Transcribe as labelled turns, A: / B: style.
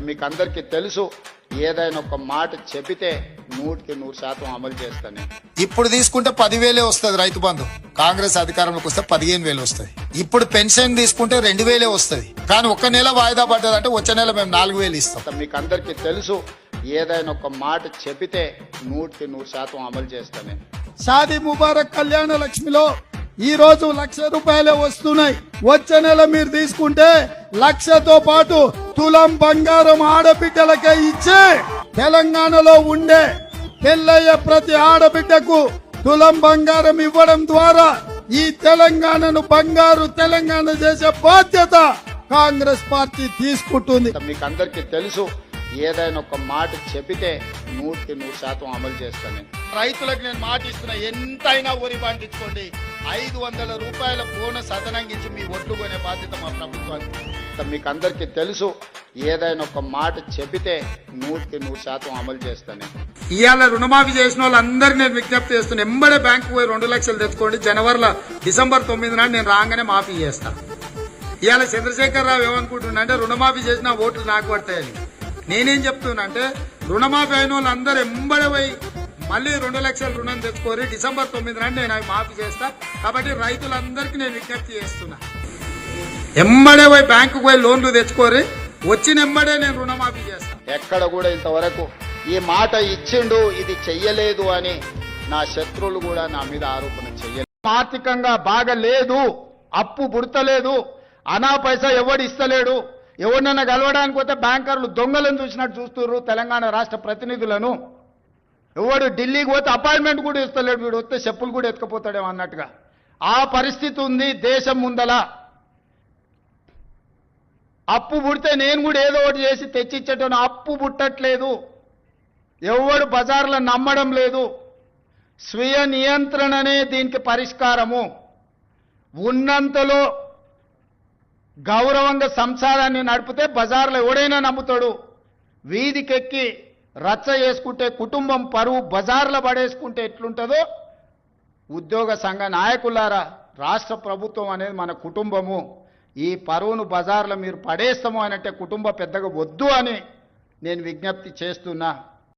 A: మీకు అందరికీ తెలుసు, ఏదైనా ఒక మాట చెబితే 100% అమలు చేస్తాను.
B: ఇప్పుడు తీసుకుంటే 10,000 వస్తుంది రైతు బంధు. కాంగ్రెస్ అధికారంలోకి వస్తే 15,000 వస్తుంది. ఇప్పుడు పెన్షన్ తీసుకుంటే 2,000 వస్తుంది. కానీ ఒక్క నెల వాయిదా పడ్డదంటే వచ్చే నెల మేము 4,000 ఇస్తాం.
A: మీకు అందరికీ తెలుసు, ఏదైనా ఒక మాట చెబితే 100% అమలు చేస్తాను.
C: షాదీ ముబారక్ కళ్యాణ లక్ష్మిలో ఈ రోజు 1,00,000 రూపాయలే వస్తున్నాయి. వచ్చే నెల మీరు తీసుకుంటే 1,00,000తో పాటు తులం బంగారం ఆడబిడ్డలకే ఇచ్చే తెలంగాణలో ఉండే పెళ్ళయ్యే ప్రతి ఆడబిడ్డకు తులం బంగారం ఇవ్వడం ద్వారా ఈ తెలంగాణను బంగారు తెలంగాణ చేసే బాధ్యత కాంగ్రెస్ పార్టీ తీసుకుంటుంది.
A: మీకు అందరికీ తెలుసు, ఏదైనా ఒక మాట చెబితే 100% అమలు చేస్తాను.
C: రైతులకు నేను మాట ఇస్తున్నా, ఎంతైనా వరి పండించుకోండి. 500 రూపాయల బోనస్ అదనంగిచ్చి మీ ఒడ్లు కొనే బాధ్యత మా ప్రభుత్వానికి.
A: మీకు అందరికీ తెలుసు, ఏదైనా ఒక మాట చెబితే 100% అమలు చేస్తాను.
D: ఇవాళ రుణమాఫీ చేసిన వాళ్ళందరికీ నేను విజ్ఞప్తి చేస్తున్నా, ఎంబడే బ్యాంకు పోయి 2 లక్షలు తెచ్చుకోండి. డిసెంబర్ 9 నాడు నేను రాగానే మాఫీ చేస్తా. ఇవాళ చంద్రశేఖరరావు ఏమనుకుంటున్నా అంటే రుణమాఫీ చేసిన ఓట్లు నాకు పడతాయని. నేనేం చెప్తున్నా అంటే రుణమాఫీ అయిన వాళ్ళందరూ ఎంబడే పోయి మళ్ళీ 2 లక్షల రుణం తెచ్చుకోరి. డిసెంబర్ 9 నాడు నేను అవి మాఫీ చేస్తా. కాబట్టి రైతులందరికీ నేను విజ్ఞప్తి చేస్తున్నా, ఎంబడే పోయి బ్యాంకు పోయి లోన్లు తెచ్చుకోరి. వచ్చిన ఎంబడే నేను రుణమాఫీ చేస్తా.
A: ఎక్కడ కూడా ఇంతవరకు ఈ మాట ఇచ్చిండు, ఇది చెయ్యలేదు అని నా శత్రువులు కూడా నా మీద ఆరోపణ చెయ్యలేదు. ఆర్థికంగా బాగా లేదు, అప్పు పుడతలేదు, అనా పైసా ఎవడు ఇస్తలేడు. ఎవరినైనా కలవడానికి పోతే బ్యాంకర్లు దొంగలను చూసినట్టు చూస్తున్నారు తెలంగాణ రాష్ట్ర ప్రతినిధులను. ఎవడు ఢిల్లీకి పోతే అపాయింట్మెంట్ కూడా ఇస్తలేడు, వీడు వస్తే చెప్పులు కూడా ఎత్తుకుపోతాడేమో అన్నట్టుగా ఆ పరిస్థితి ఉంది దేశం ముందల. అప్పు పుడితే నేను కూడా ఏదో ఒకటి చేసి తెచ్చిచ్చేటను, అప్పు పుట్టట్లేదు. ఎవడు బజార్లో నమ్మడం లేదు. స్వీయ నియంత్రణనే దీనికి పరిష్కారము. ఉన్నంతలో గౌరవంగా సంసారాన్ని నడిపితే బజార్లో ఎవడైనా నమ్ముతాడు. వీధికెక్కి రచ్చ చేసుకుంటే కుటుంబం పరువు బజార్లో పడేసుకుంటే ఎట్లుంటుందో, ఉద్యోగ సంఘ నాయకులారా, రాష్ట్ర ప్రభుత్వం అనేది మన కుటుంబము. ఈ పరువును బజార్లో మీరు పడేస్తాము అనంటే కుటుంబ పెద్దగా వద్దు అని నేను విజ్ఞప్తి చేస్తున్నా.